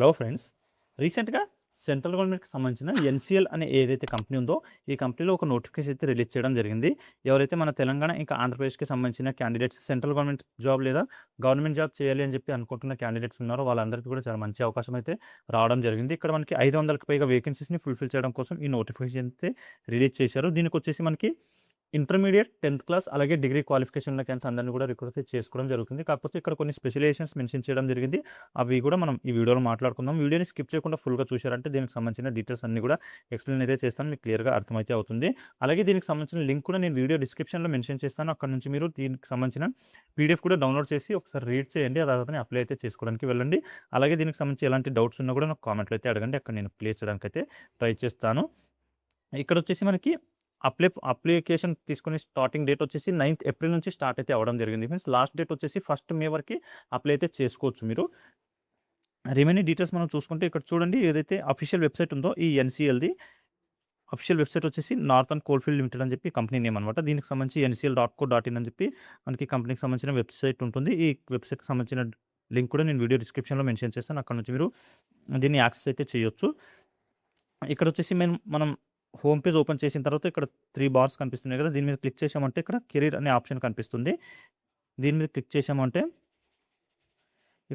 Hello friends, రీసెంట్గా central గవర్నమెంట్కి సంబంధించిన ఎన్సీఎల్ అనే ఏదైతే కంపెనీ ఉందో ఈ కంపెనీలో ఒక నోటిఫికేషన్ అయితే రిలీజ్ చేయడం జరిగింది. ఎవరైతే మన తెలంగాణ ఇంకా ఆంధ్రప్రదేశ్కి సంబంధించిన క్యాండిడేట్స్ సెంట్రల్ గవర్నమెంట్ జాబ్ లేదా గవర్నమెంట్ జాబ్ చేయాలి అని చెప్పి అనుకుంటున్న క్యాండిడేట్స్ ఉన్నారో వాళ్ళందరికీ కూడా చాలా మంచి అవకాశం అయితే రావడం జరిగింది. ఇక్కడ మనకి 500కి పైగా వేకెన్సీస్ని ఫుల్ఫిల్ చేయడం కోసం ఈ నోటిఫికేషన్ అయితే రిలీజ్ చేశారు. దీనికి వచ్చేసి మనకి ఇంటర్మీడియట్ 10th క్లాస్ అలాగే డిగ్రీ క్వాలిఫికేషన్ ఉన్న క్యాండిడేట్స్ అందరిని కూడా రిక్రూట్ చేసుకోవడం జరుగుతుంది. కాకపోతే ఇక్కడ కొన్ని స్పెషలైజేషన్స్ మెన్షన్ చేయడం జరిగింది. అవి కూడా మనం ఈ వీడియోలో మాట్లాడుకుందాం. వీడియోని స్కిప్ చేయకుండా ఫుల్గా చూశారంటే దీనికి సంబంధించిన డీటెయిల్స్ అన్ని కూడా ఎక్స్ప్లెయిన్ అయితే చేస్తాను, మీకు క్లియర్గా అర్థమైతే అవుతుంది. అలాగే దీనికి సంబంధించిన లింక్ కూడా నేను వీడియో డిస్క్రిప్షన్లో మెన్షన్ చేస్తాను. అక్కడ నుంచి మీరు దీనికి సంబంధించిన పీడిఎఫ్ కూడా డౌన్లోడ్ చేసి ఒకసారి రీడ్ చేయండి. తర్వాత అప్లై అయితే చేసుకోవడానికి వెళ్ళండి. అలాగే దీనికి సంబంధించి ఎలాంటి డౌట్స్ ఉన్నా కూడా నాకు కామెంట్లో అయితే అడగండి, అక్కడ నేను ప్లే చేయడానికి అయితే ట్రై చేస్తాను. ఇక్కడ వచ్చేసి మనకి అప్లికేషన్ తీసుకునే స్టార్టింగ్ డేట్ వచ్చేసి 9th ఏప్రిల్ నుంచి స్టార్ట్ అయితే అవ్వడం జరిగింది. మీన్స్ లాస్ట్ డేట్ వచ్చేసి 1st మే వరకు అప్లై అయితే చేసుకోవచ్చు మీరు. రిమైనింగ్ డీటెయిల్స్ మనం చూసుకుంటే ఇక్కడ చూడండి, ఏదైతే అఫీషియల్ వెబ్సైట్ ఉందో ఈ ఎన్సీఎల్ది అఫీషియల్ వెబ్సైట్ వచ్చేసి నార్థన్ కోల్ఫీల్డ్ లిమిటెడ్ అని చెప్పి కంపెనీ నేమ్ అనమాట. దీనికి సంబంధించి ncl.co.in అని చెప్పి మనకి కంపెనీకి సంబంధించిన వెబ్సైట్ ఉంటుంది. ఈ వెబ్సైట్కి సంబంధించిన లింక్ కూడా నేను వీడియో డిస్క్రిప్షన్లో మెన్షన్ చేస్తాను. అక్కడ నుంచి మీరు దీన్ని యాక్సెస్ అయితే చేయొచ్చు. ఇక్కడ వచ్చేసి మనం హోమ్ పేజ్ ఓపెన్ చేసిన తర్వాత ఇక్కడ 3 బార్స్ కనిపిస్తున్నాయి కదా, దీని మీద క్లిక్ చేసామంటే ఇక్కడ కెరీర్ అనే ఆప్షన్ కనిపిస్తుంది. దీని మీద క్లిక్ చేసామంటే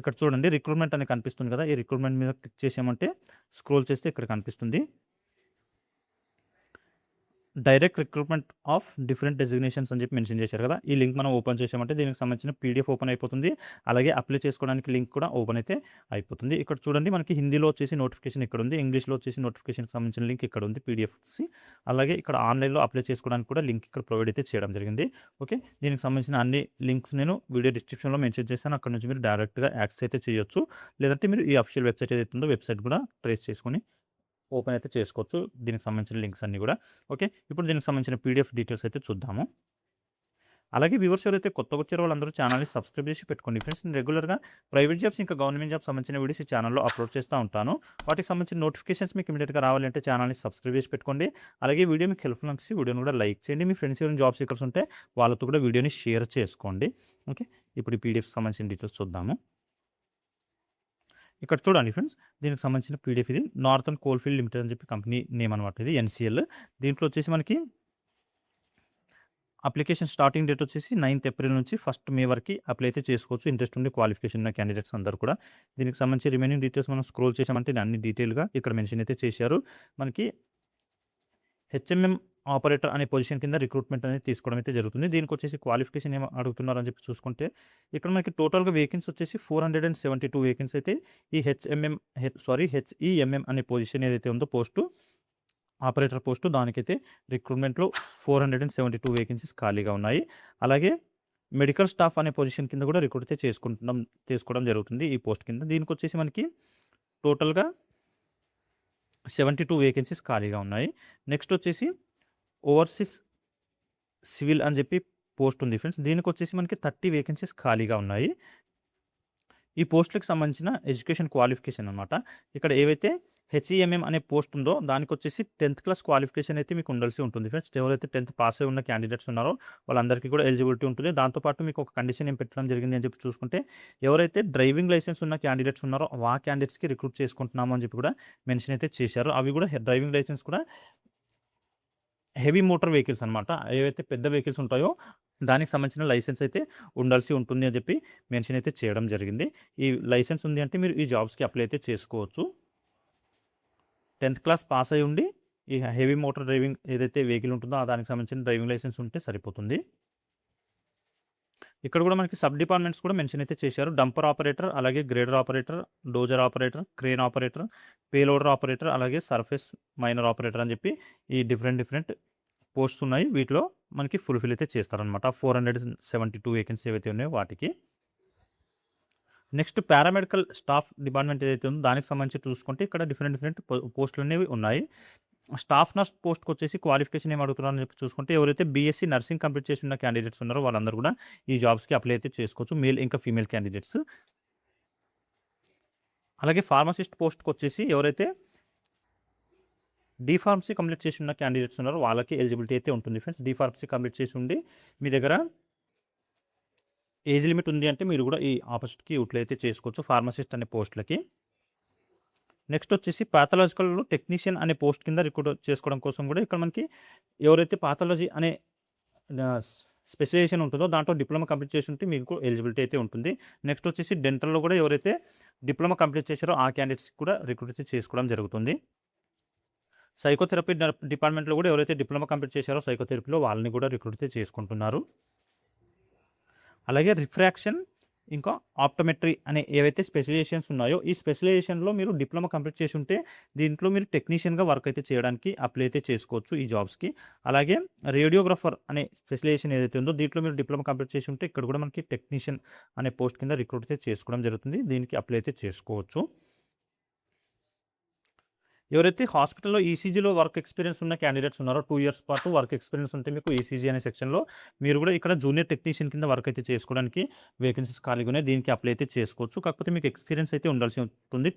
ఇక్కడ చూడండి రిక్రూట్మెంట్ అని కనిపిస్తుంది కదా, ఈ రిక్రూట్మెంట్ మీద క్లిక్ చేసామంటే స్క్రోల్ చేస్తే ఇక్కడ కనిపిస్తుంది direct recruitment of different designations అని చెప్పి మెన్షన్ చేశారు కదా. ఈ లింక్ మనం ఓపెన్ చేసామంటే దీనికి సంబంధించిన పీడిఎఫ్ ఓపెన్ అయిపోతుంది. అలాగే అప్లై చేసుకోవడానికి లింక్ కూడా ఓపెన్ అయితే అయిపోతుంది. ఇక్కడ చూడండి మనకి హిందీలో వచ్చేసి నోటిఫికేషన్ ఇక్కడ ఉంది, ఇంగ్లీష్లో వచ్చేసి నోటిఫికేషన్కి సంబంధించిన లింక్ ఇక్కడ ఉంది పీడిఎఫ్. అలాగే ఇక్కడ ఆన్లైన్లో అప్లై చేసుకోవడానికి కూడా లింక్ ఇక్కడ ప్రొవైడ్ అయితే చేయడం జరిగింది. ఓకే, దీనికి సంబంధించిన అన్ని లింక్స్ నేను వీడియో డిస్క్రిప్షన్లో మెన్షన్ చేశాను. అక్కడ నుంచి మీరు డైరెక్ట్గా యాక్సెస్ అయితే చేయొచ్చు. లేదంటే మీరు ఈ అఫీషియల్ వెబ్సైట్ ఏదైతే ఉందో వెబ్సైట్ కూడా ట్రేస్ చేసుకొని ఓపెన్ అయితే చేసుకోవచ్చు, దీనికి సంబంధించిన లింక్స్ అన్నీ కూడా. ఓకే, ఇప్పుడు దీనికి సంబంధించిన పీడిఎఫ్ డీటెయిల్స్ అయితే చూద్దాము. అలాగే వ్యూవర్స్ ఎవరైతే కొత్తగా వచ్చారో వాళ్ళందరూ ఛానల్ని సబ్స్క్రైబ్ చేసి పెట్టుకోండి ఫ్రెండ్స్. నేను రెగ్యులర్గా ప్రైవేట్ జాబ్స్ ఇంకా గవర్నమెంట్ జాబ్స్ సంబంధించిన వీడియోస్ ఈ ఛానల్లో అప్లోడ్ చేస్తూ ఉంటాను. వాటికి సంబంధించిన నోటిఫికేషన్స్ మీకు ఇమీడియట్గా రావాలంటే ఛానల్ని సబ్స్క్రైబ్ చేసి పెట్టుకోండి. అలాగే వీడియో మీకు హెల్ప్ఫుల్ అనిపిస్తే వీడియోని కూడా లైక్ చేయండి. మీ ఫ్రెండ్స్ ఎవరైనా జాబ్ సీకర్స్ ఉంటే వాళ్ళతో కూడా వీడియోని షేర్ చేసుకోండి. ఓకే, ఇప్పుడు ఈ పీడిఎఫ్ సంబంధించిన డీటెయిల్స్ చూద్దాము. ఇక్కడ చూడండి ఫ్రెండ్స్, దీనికి సంబంధించిన పీడిఎఫ్ ఇది నార్థన్ కోల్ఫీల్డ్ లిమిటెడ్ అని చెప్పి కంపెనీ నేమ్ అనమాట, ఇది ఎన్సీఎల్. దీంట్లో వచ్చేసి మనకి అప్లికేషన్ స్టార్టింగ్ డేట్ వచ్చేసి 9th ఏప్రిల్ నుంచి 1st మే వరకు అప్లై అయితే చేసుకోవచ్చు. ఇంట్రెస్ట్ ఉండి క్వాలిఫికేషన్ ఉన్న క్యాండిడేట్స్ అందరూ కూడా. దీనికి సంబంధించి రిమైనింగ్ డీటెయిల్స్ మనం స్క్రోల్ చేసామంటే అన్ని డీటెయిల్గా ఇక్కడ మెన్షన్ అయితే చేశారు. మనకి హెచ్ఎంఎం ఆపరేటర్ అనే పొజిషన్ కింద రిక్రూట్మెంట్ అనేది తీసుకోవడం అయితే జరుగుతుంది. దీనికి వచ్చేసి క్వాలిఫికేషన్ ఏమో అడుగుతున్నారని చెప్పి చూసుకుంటే ఇక్కడ మనకి టోటల్గా వేకెన్సీ వచ్చేసి 472 వేకెన్సీ అయితే ఈ హెచ్ఈఎంఎం అనే పొజిషన్ ఏదైతే ఉందో పోస్టు ఆపరేటర్ పోస్టు దానికైతే రిక్రూట్మెంట్లో 472 వేకెన్సీస్ ఖాళీగా ఉన్నాయి. అలాగే మెడికల్ స్టాఫ్ అనే పొజిషన్ కింద కూడా రిక్రూట్ అయితే తీసుకోవడం జరుగుతుంది ఈ పోస్ట్ కింద. దీనికి వచ్చేసి మనకి టోటల్గా 72 వేకెన్సీస్ ఖాళీగా ఉన్నాయి. నెక్స్ట్ వచ్చేసి ఓవర్సీస్ సివిల్ అని చెప్పి పోస్ట్ ఉంది ఫ్రెండ్స్. దీనికి వచ్చేసి మనకి 30 వేకెన్సీస్ ఖాళీగా ఉన్నాయి. ఈ పోస్టులకు సంబంధించిన ఎడ్యుకేషన్ క్వాలిఫికేషన్ అనమాట. ఇక్కడ ఏవైతే హెచ్ఈఎంఎం అనే పోస్ట్ ఉందో దానికి వచ్చేసి 10th క్లాస్ క్వాలిఫికేషన్ అయితే మీకు ఉండాల్సి ఉంటుంది ఫ్రెండ్స్. ఎవరైతే 10th పాస్ అయి ఉన్న క్యాండిడేట్స్ ఉన్నారో వాళ్ళందరికీ కూడా ఎలిజిబిలిటీ ఉంటుంది. దాంతోపాటు మీకు ఒక కండిషన్ ఏం పెట్టడం జరిగింది అని చెప్పి చూసుకుంటే ఎవరైతే డ్రైవింగ్ లైసెన్స్ ఉన్న క్యాండిడేట్స్ ఉన్నారో ఆ క్యాండిడేట్స్కి రిక్రూట్ చేసుకుంటున్నాము అని చెప్పి కూడా మెన్షన్ అయితే చేశారు. అవి కూడా డ్రైవింగ్ లైసెన్స్ కూడా హెవీ మోటార్ వెహికల్స్ అనమాట, ఏవైతే పెద్ద వెహికల్స్ ఉంటాయో దానికి సంబంధించిన లైసెన్స్ అయితే ఉండాల్సి ఉంటుంది అని చెప్పి మెన్షన్ అయితే చేయడం జరిగింది. ఈ లైసెన్స్ ఉంది అంటే మీరు ఈ జాబ్స్కి అప్లై అయితే చేసుకోవచ్చు. 10th క్లాస్ పాస్ అయి ఉండి ఈ హెవీ మోటార్ డ్రైవింగ్ ఏదైతే వెహికల్ ఉంటుందో దానికి సంబంధించిన డ్రైవింగ్ లైసెన్స్ ఉంటే సరిపోతుంది. ఇక్కడ కూడా మనకి సబ్ డిపార్ట్మెంట్స్ కూడా మెన్షన్ అయితే చేశారు. డంపర్ ఆపరేటర్, అలాగే grader operator, dozer operator, crane operator, payloader operator, అలాగే సర్ఫేస్ మైనర్ ఆపరేటర్ అని చెప్పి ఈ డిఫరెంట్ పోస్ట్స్ ఉన్నాయి. వీటిలో మనకి ఫుల్ఫిల్ అయితే చేస్తారనమాట 472 వేకెన్సీ ఏవైతే ఉన్నాయో వాటికి. నెక్స్ట్ పారామెడికల్ స్టాఫ్ డిపార్ట్మెంట్ ఏదైతే ఉందో దానికి సంబంధించి చూసుకుంటే ఇక్కడ డిఫరెంట్ పోస్టులు అనేవి ఉన్నాయి. స్టాఫ్ నర్స్ పోస్ట్కి వచ్చేసి క్వాలిఫికేషన్ ఏం అడుగుతున్నారని చెప్పి చూసుకుంటే ఎవరైతే బీఎస్సీ నర్సింగ్ కంప్లీట్ చేసి ఉన్న క్యాండిడేట్స్ ఉన్నారో వాళ్ళందరూ కూడా ఈ జాబ్స్కి అప్లై అయితే చేసుకోవచ్చు, మేల్ ఇంకా ఫీమేల్ క్యాండిడేట్స్. అలాగే ఫార్మసిస్ట్ పోస్ట్కి వచ్చేసి ఎవరైతే డీఫార్మసీ కంప్లీట్ చేసి ఉన్న క్యాండిడేట్స్ ఉన్నారో వాళ్ళకి ఎలిజిబిలిటీ అయితే ఉంటుంది ఫ్రెండ్స్. డీఫార్మసీ కంప్లీట్ చేసి ఉండి మీ దగ్గర ఏజ్ లిమిట్ ఉంది అంటే మీరు కూడా ఈ ఆపర్చునిటీకి యూటిలైజ్ అయితే చేసుకోవచ్చు ఫార్మసిస్ట్ అనే పోస్టులకి. నెక్స్ట్ వచ్చేసి పాథలాజికల్ టెక్నీషియన్ అనే పోస్ట్ కింద రిక్రూట్ చేసుకోవడం కోసం కూడా ఇక్కడ మనకి ఎవరైతే పాథాలజీ అనే స్పెషలైజేషన్ ఉంటుందో దాంట్లో డిప్లొమా కంప్లీట్ చేసి ఉంటే మీకు ఎలిజిబిలిటీ అయితే ఉంటుంది. నెక్స్ట్ వచ్చేసి డెంటల్లో కూడా ఎవరైతే డిప్లొమా కంప్లీట్ చేశారో ఆ క్యాండిడేట్స్ కూడా రిక్రూట్ చేసుకోవడం జరుగుతుంది. సైకోథెరపీ డిపార్ట్మెంట్లో కూడా ఎవరైతే డిప్లొమా కంప్లీట్ చేశారో సైకోథెరపీలో వాళ్ళని కూడా రిక్రూట్ చేసుకుంటున్నారు. అలాగే రిఫ్రాక్షన్ ఇంకా ఆప్టోమెట్రీ అనే ఏవైతే స్పెషలైజేషన్స్ ఉన్నాయో ఈ స్పెషలైజేషన్లో మీరు డిప్లొమా కంప్లీట్ చేసి ఉంటే దీంట్లో మీరు టెక్నీషియన్గా వర్క్ అయితే చేయడానికి అప్లై అయితే చేసుకోవచ్చు ఈ జాబ్స్కి. అలాగే రేడియోగ్రాఫర్ అనే స్పెషలైజేషన్ ఏదైతే ఉందో దీంట్లో మీరు డిప్లొమా కంప్లీట్ చేసి ఉంటే ఇక్కడ కూడా మనకి టెక్నీషియన్ అనే పోస్ట్ కింద రిక్రూట్ అయితే చేసుకోవడం జరుగుతుంది. దీనికి అప్లై అయితే చేసుకోవచ్చు. ఎవరైతే హాస్పిటల్లో ఈసీజీలో వర్క్ ఎక్స్పీరియన్స్ ఉన్న క్యాండిడేట్స్ ఉన్నారో 2 ఇయర్స్ పాటు వర్క్ ఎక్స్పీరియన్స్ ఉంటే మీకు ఈసీజీ అనే సెక్షన్లో మీరు కూడా ఇక్కడ జూనియర్ టెక్నీషియన్ కింద వర్క్ అయితే చేసుకోవడానికి వేకెన్సీస్ ఖాళీగా ఉన్నాయి. దీనికి అప్లై అయితే చేసుకోవచ్చు. కాకపోతే మీకు ఎక్స్పీరియన్స్ అయితే ఉండాల్సి ఉంటుంది.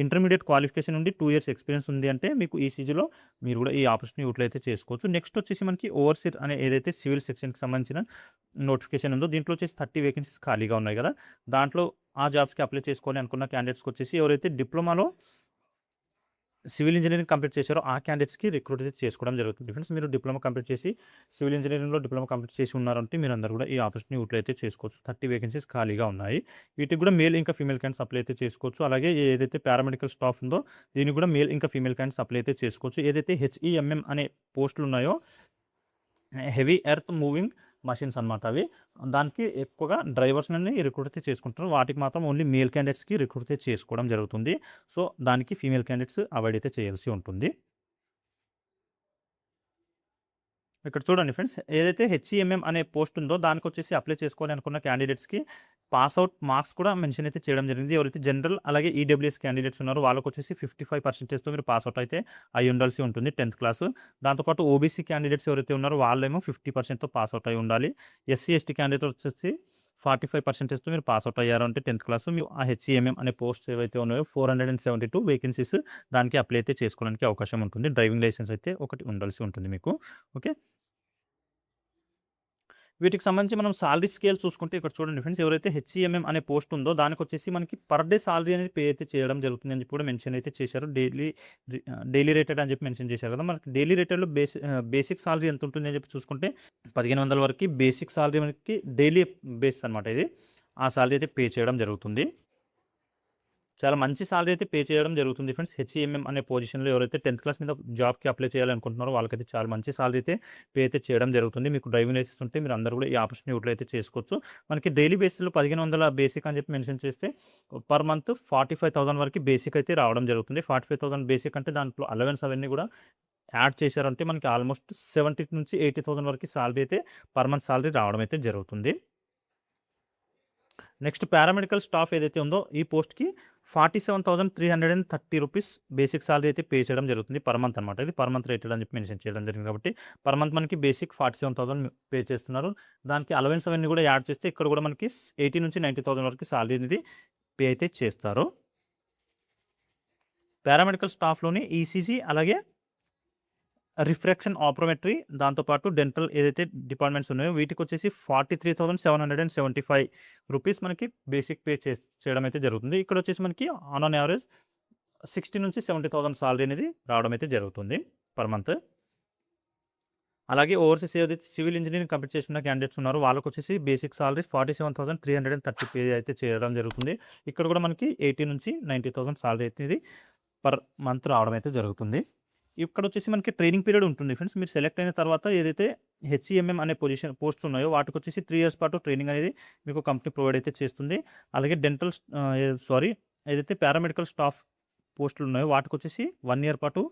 ఇంటర్మీడియట్ క్వాలిఫికేషన్ నుండి 2 ఇయర్స్ ఎక్స్పీరియన్స్ ఉంది అంటే మీకు ఈసీజీలో మీరు కూడా ఈ ఆపర్చునిటీ యూటిలైజ్ అయితే చేసుకోవచ్చు. నెక్స్ట్ వచ్చేసి మనకి ఓవర్సీర్ అనే ఏదైతే సివిల్ సెక్షన్కి సంబంధించిన నోటిఫికేషన్ ఉందో దీంట్లో వచ్చేసి 30 వేకెన్సీస్ ఖాళీగా ఉన్నాయి కదా, దాంట్లో ఆ జాబ్స్కి అప్లై చేసుకోవాలి అనుకున్న క్యాండిడేట్స్కి వచ్చేసి ఎవరైతే డిప్లొమాలో సివిల్ ఇంజనీరింగ్ కంప్లీట్ చేశారో ఆ క్యాండిడేట్స్కి రిక్రూట్ చేసుకోవడం జరుగుతుంది. ఫ్రెండ్స్ మీరు డిప్లొమా కంప్లీట్ చేసి సివిల్ ఇంజనీరింగ్లో డిప్లొమా కంప్లీట్ చేసి ఉన్నారంటే మీరు అందరూ కూడా ఈ ఆపర్చునిటీ యూటిలైజ్ అయితే చేసుకోవచ్చు. 30 వేకెన్సీస్ ఖాళీగా ఉన్నాయి. వీటికి కూడా మేల్ ఇంకా ఫీమేల్ క్యాండిడేట్స్ అప్లై అయితే చేసుకోవచ్చు. అలాగే ఏదైతే పారామెడికల్ స్టాఫ్ ఉందో దీనికి కూడా మేల్ ఇంకా ఫీమేల్ క్యాండిడేట్స్ అప్లై అయితే చేసుకోవచ్చు. ఏదైతే హెచ్ఈఎంఎం అనే పోస్టులు ఉన్నాయో హెవీ ఎర్త్ మూవింగ్ మషిన్స్ అనమాట అవి, దానికి ఎక్కువగా డ్రైవర్స్ని రిక్రూట్ అయితే చేసుకుంటారు. వాటికి మాత్రం ఓన్లీ మేల్ క్యాండిడేట్స్కి రిక్రూట్ అయితే చేసుకోవడం జరుగుతుంది. సో దానికి ఫీమేల్ క్యాండిడేట్స్ అవాయిడ్ అయితే చేయాల్సి ఉంటుంది. ఇక్కడ చూడండి ఫ్రెండ్స్, ఏదైతే హెచ్ఈఎంఎం అనే పోస్ట్ ఉందో దానికి వచ్చేసి అప్లై చేసుకోవాలి అనుకున్న క్యాండిడేట్స్కి పాస్అవుట్ మార్క్స్ కూడా మెన్షన్ అయితే చేయడం జరిగింది. ఎవరైతే జనరల్ అలాగే ఈడబ్ల్యూఎస్ క్యాండిడేట్స్ ఉన్నారో వాళ్ళకి వచ్చేసి 55%తో మీరు పాస్అవుట్ అయితే అయి ఉండాల్సి ఉంటుంది 10th క్లాస్. దాంతోపాటు ఓబీసీ క్యాండిడేట్స్ ఎవరైతే ఉన్నారో వాళ్ళేమో 50%తో పాస్అవుట్ అయి ఉండాలి. ఎస్సీ ఎస్టీ క్యాండిడేట్ వచ్చేసి 45%తో మీరు పాస్అవుట్ అయ్యారు అంటే 10th క్లాస్. మీరు ఆ హెచ్ఈఎంఎం అనే పోస్ట్ ఏవైతే ఉన్నాయో 472 వేకెన్సీస్ దానికి అప్లై అయితే చేసుకోవడానికి అవకాశం ఉంటుంది. డ్రైవింగ్ లైసెన్స్ అయితే ఒకటి ఉండాల్సి ఉంటుంది మీకు. ఓకే, వీటికి సంబంధించి మనం సాలరీ స్కేల్ చూసుకుంటే ఇక్కడ చూడండి ఫ్రెండ్స్, ఎవరైతే హెచ్ఈఎంఎం అనే పోస్ట్ ఉందో దానికి వచ్చేసి మనకి పర్ డే సాలరీ అనేది పే అయితే చేయడం జరుగుతుంది అని చెప్పి కూడా మెన్షన్ అయితే చేశారు. డైలీ రేటెడ్ అని చెప్పి మెన్షన్ చేశారు కదా. మనకి డైలీ రేటెడ్లో బేసిక్ సాలరీ ఎంత ఉంటుంది అని చెప్పి చూసుకుంటే 1500 వరకు బేసిక్ సాలరీ మనకి డైలీ బేస్ అనమాట. ఇది ఆ సాలరీ అయితే పే చేయడం జరుగుతుంది. చాలా మంచి సాలరీ అయితే పే చేయడం జరుగుతుంది ఫ్రెండ్స్. హెచ్ఈఎంఎం అనే పొజిషన్లో ఎవరైతే 10th క్లాస్ మీద జాబ్కి అప్లై చేయాలనుకుంటున్నారో వాళ్ళకైతే చాలా మంచి సాలరీ అయితే పే అయితే చేయడం జరుగుతుంది. మీకు డ్రైవింగ్ లైసెన్స్ ఉంటే మీరు అందరూ కూడా ఈ ఆపర్చునిటీ యూటిలైజ్ అయితే చేసుకోవచ్చు. మనకి డైలీ బేసిస్లో 1500 బేసిక్ అని చెప్పి మెన్షన్ చేస్తే పర్ మంత్ 45,000 వరకు బేసిక్ అయితే రావడం జరుగుతుంది. 45,000 బేసిక్ అంటే దాంట్లో అలవెన్స్ అవన్నీ కూడా యాడ్ చేశారంటే మనకి ఆల్మోస్ట్ 70 నుంచి 80,000 వరకు సాలరీ అయితే పర్ మంత్ సాలరీ రావడం అయితే జరుగుతుంది. నెక్స్ట్ పారామెడికల్ స్టాఫ్ ఏదైతే ఉందో ఈ పోస్ట్కి 47,330 రూపీస్ బేసిక్ సాలరీ అయితే పే చేయడం జరుగుతుంది పర్ మంత్ అనమాట. ఇది పర్ మంత్ రేటెడ్ అని చెప్పి మెన్షన్ చేయడం జరిగింది కాబట్టి పర్ మంత్ మనకి బేసిక్ 47,000 పే చేస్తున్నారు. దానికి అలవెన్స్ అవన్నీ కూడా యాడ్ చేస్తే ఇక్కడ కూడా మనకి 80 నుంచి 90,000 వరకు సాలరీ అనేది పే అయితే చేస్తారు. పారామెడికల్ స్టాఫ్లోని ఈసీజీ అలాగే రిఫ్రాక్షన్ ఆప్టోమెట్రీ దాంతోపాటు డెంటల్ ఏదైతే డిపార్ట్మెంట్స్ ఉన్నాయో వీటికి వచ్చేసి 43,775 రూపీస్ మనకి బేసిక్ పే చేయడం అయితే జరుగుతుంది. ఇక్కడ వచ్చేసి మనకి ఆన్ యావరేజ్ 60 నుంచి 70,000 సాలరీ అనేది రావడం అయితే జరుగుతుంది పర్ మంత్. అలాగే ఓవర్సీస్ ఏదైతే సివిల్ ఇంజనీరింగ్ కంప్లీట్ చేసిన క్యాండిడేట్స్ ఉన్నారో వాళ్ళకి వచ్చేసి బేసిక్ సాలరీ 47,330 పే అయితే చేయడం జరుగుతుంది. ఇక్కడ కూడా మనకి 80 నుంచి 90,000 సాలరీ అయితే పర్ మంత్ రావడం అయితే జరుగుతుంది. ఇక్కడ వచ్చేసి మనకి ట్రైనింగ్ పీరియడ్ ఉంటుంది ఫ్రెండ్స్. మీరు సెలెక్ట్ అయిన తర్వాత ఏదైతే హెచ్ఈఎంఎం అనే పోస్ట్స్ ఉన్నాయో వాటికి వచ్చేసి 3 ఇయర్స్ పాటు ట్రైనింగ్ అనేది మీకు కంపెనీ ప్రొవైడ్ అయితే చేస్తుంది. అలాగే ఏదైతే పారామెడికల్ స్టాఫ్ పోస్టులు ఉన్నాయో వాటికి వచ్చేసి 1 ఇయర్ పాటు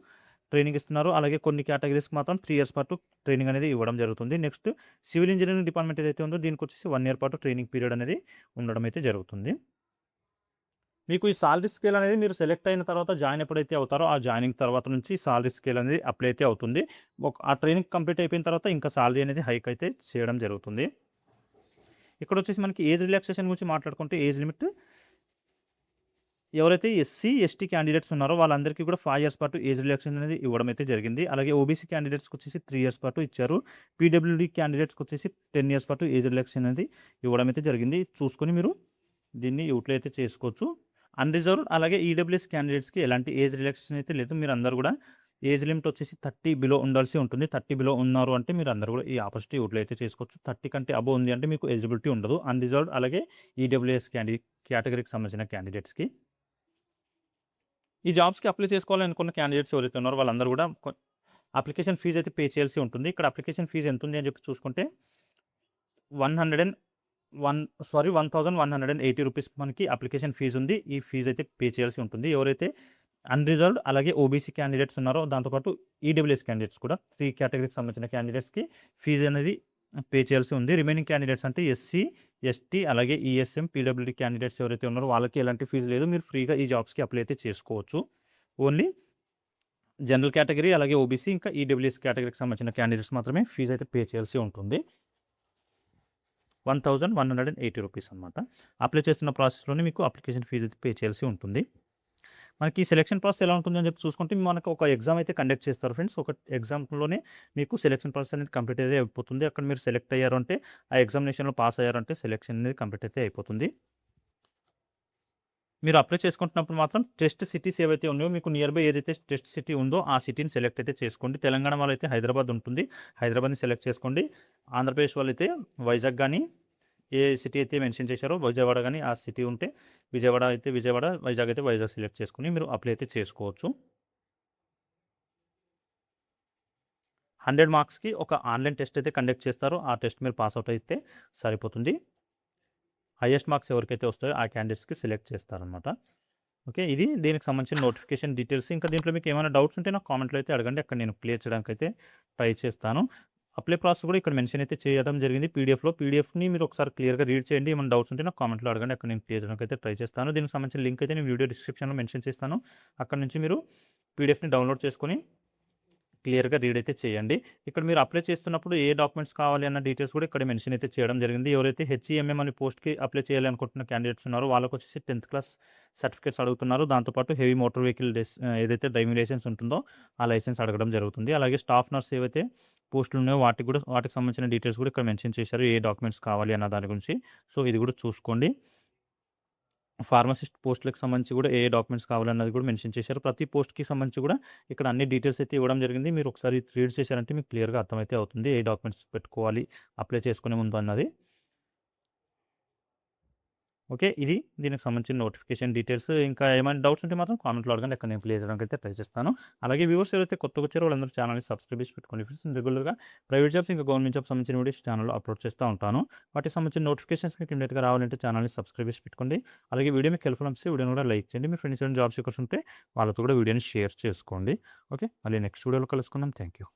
ట్రైనింగ్ ఇస్తున్నారు. అలాగే కొన్ని కేటగిరీస్కి మాత్రం 3 ఇయర్స్ పాటు ట్రైనింగ్ అనేది ఇవ్వడం జరుగుతుంది. నెక్స్ట్ సివిల్ ఇంజనీరింగ్ డిపార్ట్మెంట్ ఏదైతే ఉందో దీనికి వచ్చేసి 1 ఇయర్ పాటు ట్రైనింగ్ పీరియడ్ అనేది ఉండడం అయితే జరుగుతుంది. మీకు ఈ సాలరీ స్కేల్ అనేది మీరు సెలెక్ట్ అయిన తర్వాత జాయిన్ ఎప్పుడైతే అవుతారో ఆ జాయినింగ్ తర్వాత నుంచి సాలరీ స్కేల్ అనేది అప్లై అయితే అవుతుంది. ఆ ట్రైనింగ్ కంప్లీట్ అయిపోయిన తర్వాత ఇంకా సాలరీ అనేది హైక్ అయితే చేయడం జరుగుతుంది. ఇక్కడ వచ్చేసి మనకి ఏజ్ రిలాక్సేషన్ గురించి మాట్లాడుకుంటే ఏజ్ లిమిట్ ఎవరైతే ఎస్సీ ఎస్టీ క్యాండిడేట్స్ ఉన్నారో వాళ్ళందరికీ కూడా 5 ఇయర్స్ పాటు ఏజ్ రిలాక్సేషన్ అనేది ఇవ్వడం అయితే జరిగింది. అలాగే ఓబీసీ క్యాండిడేట్స్కి వచ్చేసి 3 ఇయర్స్ పాటు ఇచ్చారు. పీడబ్ల్యూడీ క్యాండిడేట్స్కి వచ్చేసి 10 ఇయర్స్ పాటు ఏజ్ రిలాక్సేషన్ అనేది ఇవ్వడం అయితే జరిగింది. చూసుకొని మీరు దీన్ని యూటిలైజ్ అయితే చేసుకోవచ్చు. అన్‌రిజర్వ్డ్ అలాగే ఈడబ్ల్యూఎస్ క్యాండిడేట్స్‌కి ఎలాంటి ఏజ్ రిలాక్సేషన్ అయితే లేదు. మీరందరూ కూడా ఏజ్ లిమిట్ వచ్చేసి 30 బిలో ఉండాల్సి ఉంటుంది. 30 బిలో ఉన్నారు అంటే మీరందరూ కూడా ఈ ఆపర్చునిటీ యూటిలైజ్ అయితే చేసుకోవచ్చు. 30 కంటే అబోవ్ ఉంది అంటే మీకు ఎలిజిబిలిటీ ఉండదు. అన్‌రిజర్వ్డ్ అలాగే ఈడబ్ల్యూఎస్ కేటగిరీకి సంబంధించిన క్యాండిడేట్స్‌కి. ఈ జాబ్స్‌కి అప్లై చేసుకోవాలనుకున్న క్యాండిడేట్స్ ఎవరైతే ఉన్నారో వాళ్ళందరూ కూడా అప్లికేషన్ ఫీజ్ అయితే పే చేయాల్సి ఉంటుంది. ఇక్కడ అప్లికేషన్ ఫీజ్ ఎంతుంది అని చెప్పి చూసుకుంటే 1180 రూపీస్ మనకి అప్లికేషన్ ఫీజ్ ఉంది. ఈ ఫీజ్ అయితే పే చేయాల్సి ఉంటుంది. ఎవరైతే అన్‌రిజర్వ్డ్ అలాగే ఓబీసీ క్యాండిడేట్స్ ఉన్నారో దాంతోపాటు ఈడబ్ల్యూఎస్ క్యాండిడేట్స్ కూడా 3 కేటగిరీకి సంబంధించిన క్యాండిడేట్స్‌కి ఫీజ్ అనేది పే చేయాల్సి ఉంది. రిమైనింగ్ క్యాండిడేట్స్ అంటే ఎస్సీ, ఎస్టీ అలాగే ఈఎస్ఎం, పీడబ్ల్యూడీ క్యాండిడేట్స్ ఎవరైతే ఉన్నారో వాళ్ళకి ఎలాంటి ఫీజు లేదు. మీరు ఫ్రీగా ఈ జాబ్స్‌కి అప్లై అయితే చేసుకోవచ్చు. ఓన్లీ జనరల్ కేటగిరీ అలాగే ఓబీసీ ఇంకా ఈడబ్ల్యూఎస్ కేటగిరీకి సంబంధించిన క్యాండిడేట్స్ మాత్రమే ఫీజ్ అయితే పే చేయాల్సి ఉంటుంది. 1180 రూపీస్ అనమాట. అప్లై చేస్తున్న ప్రాసెస్‌లోనే మీకు అప్లికేషన్ ఫీజ్ అయితే పే చేయాల్సి ఉంటుంది. మనకి సెలక్షన్ ప్రాసెస్ ఎలా ఉంటుందని చెప్పి చూసుకుంటే మనకు ఒక ఎగ్జామ్ అయితే కండక్ట్ చేస్తారు ఫ్రెండ్స్. ఒక ఎగ్జామ్‌లోనే మీకు సెలక్షన్ ప్రాసెస్ అనేది కంప్లీట్ అయితే అయిపోతుంది. అక్కడ మీరు సెలెక్ట్ అయ్యారు అంటే ఆ ఎగ్జామినేషన్‌లో పాస్ అయ్యారంటే సెలక్షన్ అనేది కంప్లీట్ అయితే అయిపోతుంది. మీరు అప్లై చేసుకుంటున్నప్పుడు మాత్రం టెస్ట్ సిటీస్ ఏవైతే ఉన్నాయో మీకు నియర్ బై ఏదైతే టెస్ట్ సిటీ ఉందో ఆ సిటీని సెలెక్ట్ అయితే చేసుకోండి. తెలంగాణ వాళ్ళైతే హైదరాబాద్ ఉంటుంది. హైదరాబాద్‌ని సెలెక్ట్ చేసుకోండి. ఆంధ్రప్రదేశ్ వాళ్ళైతే వైజాగ్ గానీ ఏ సిటీ అయితే మెన్షన్ చేశారో విజయవాడ గానీ ఆ సిటీ ఉంటే విజయవాడ అయితే విజయవాడ, వైజాగ్ అయితే వైజాగ్ సెలెక్ట్ చేసుకొని మీరు అప్లై అయితే చేసుకోవచ్చు. 100 మార్క్స్‌కి ఒక ఆన్‌లైన్ టెస్ట్ అయితే కండక్ట్ చేస్తారు. ఆ టెస్ట్ మీరు పాస్ అవుట్ అయితే సరిపోతుంది. హైయెస్ట్ మార్క్స్ ఎవరికైతే వస్తాయో ఆ క్యాండిడేట్స్‌కి సెలెక్ట్ చేస్తారనమాట. ఓకే. ఇది దీనికి సంబంధించిన నోటిఫికేషన్ డీటెయిల్స్. ఇంకా దీంట్లో మీకు ఏమైనా డౌట్స్ ఉంటే నాకు కామెంట్‌లో అయితే అడగండి. అక్కడ నేను క్లియర్ చేయడానికైతే ట్రై చేస్తాను. అప్లై ప్రాసెస్ కూడా ఇక్కడ మెన్షన్ అయితే చేయడం జరిగింది పీడీఎఫ్‌లో. పీడీఎఫ్‌ని మీరు ఒకసారి క్లియర్‌గా రీడ్ చేయండి. ఏమైనా డౌట్స్ ఉంటే నాకు కామెంట్‌లో అడగండి. అక్కడ నేను క్లియర్ చేయడానికి అయితే ట్రై చేస్తాను. దీనికి సంబంధించిన లింక్ అయితే నేను వీడియో డిస్క్రిప్షన్‌లో మెన్షన్ చేస్తాను. అక్కడ నుంచి మీరు పీడీఎఫ్‌ని డౌన్లోడ్ చేసుకొని క్లియర్‌గా రీడ్ అయితే చేయండి. ఇక్కడ మీరు అప్లై చేస్తున్నప్పుడు ఏ డాక్యుమెంట్స్ కావాలి అన్న డీటెయిల్స్ కూడా ఇక్కడ మెన్షన్ అయితే చేయడం జరిగింది. ఎవరైతే హెచ్ఈఎంఎం అనే పోస్ట్‌కి అప్లై చేయాలి అనుకుంటున్న క్యాండిడేట్స్ ఉన్నారో వాళ్ళకొచ్చేసి 10th క్లాస్ సర్టిఫికేట్స్ అడుగుతున్నారు. దాంతోపాటు హెవీ మోటార్ వెహికల్ ఏదైతే డ్రైవింగ్ లైసెన్స్ ఉంటుందో ఆ లైసెన్స్ అడగడం జరుగుతుంది. అలాగే స్టాఫ్ నర్స్ ఏవైతే పోస్టులు ఉన్నాయో వాటికి సంబంధించిన డీటెయిల్స్ కూడా ఇక్కడ మెన్షన్ చేశారు. ఏ డాక్యుమెంట్స్ కావాలి అన్న దాని గురించి. సో, ఇది కూడా చూసుకోండి. ఫార్మసిస్ట్ పోస్టులకు సంబంధించి కూడా ఏ డాక్యుమెంట్స్ కావాలన్నది కూడా మెన్షన్ చేశారు. ప్రతి పోస్ట్‌కి సంబంధించి కూడా ఇక్కడ అన్ని డీటెయిల్స్ అయితే ఇవ్వడం జరిగింది. మీరు ఒకసారి రీడ్ చేశారంటే మీకు క్లియర్‌గా అర్థమైతే అవుతుంది. ఏ డాక్యుమెంట్స్ పెట్టుకోవాలి అప్లై చేసుకునే ముందు అన్నది. ఓకే. ఇది దీనికి సంబంధించిన నోటిఫికేషన్ డీటెయిల్స్. ఇంకా ఏమైనా డౌట్స్ ఉంటే మాత్రం కామెంట్‌లో అడగండి. అక్కడ నేను క్లియర్ చేయడానికి అయితే ట్రై చేస్తాను. అలాగే వ్యూవర్స్ ఎవరైతే కొత్తగా వచ్చారో వాళ్ళందరూ ఛానల్‌ని సబ్స్క్రైబ్ చేసి పెట్టుకోండి ఫ్రెండ్స్. రెగ్యులర్‌గా ప్రైవేట్ జాబ్స్ ఇంకా గవర్నమెంట్ జాబ్స్ సంబంధించిన వీడియోస్ ఛానల్‌లో అప్లోడ్ చేస్తూ ఉంటాను. వాటికి సంబంధించిన నోటిఫికేషన్స్ మీకు ఇమ్మీడియేట్‌గా రావాలంటే ఛానల్‌ని సబ్స్క్రైబ్ చేసి పెట్టుకోండి. అలాగే వీడియో మీకు హెల్ప్‌ఫుల్ అనిపిస్తే వీడియోని కూడా లైక్ చేయండి. మీ ఫ్రెండ్స్ ఎవరైనా జాబ్ సీకర్స్ ఉంటే వాళ్ళతో కూడా వీడియోని షేర్ చేసుకోండి. ఓకే. మళ్ళీ నెక్స్ట్ వీడియోలో కలుసుకుందాం. Thank you.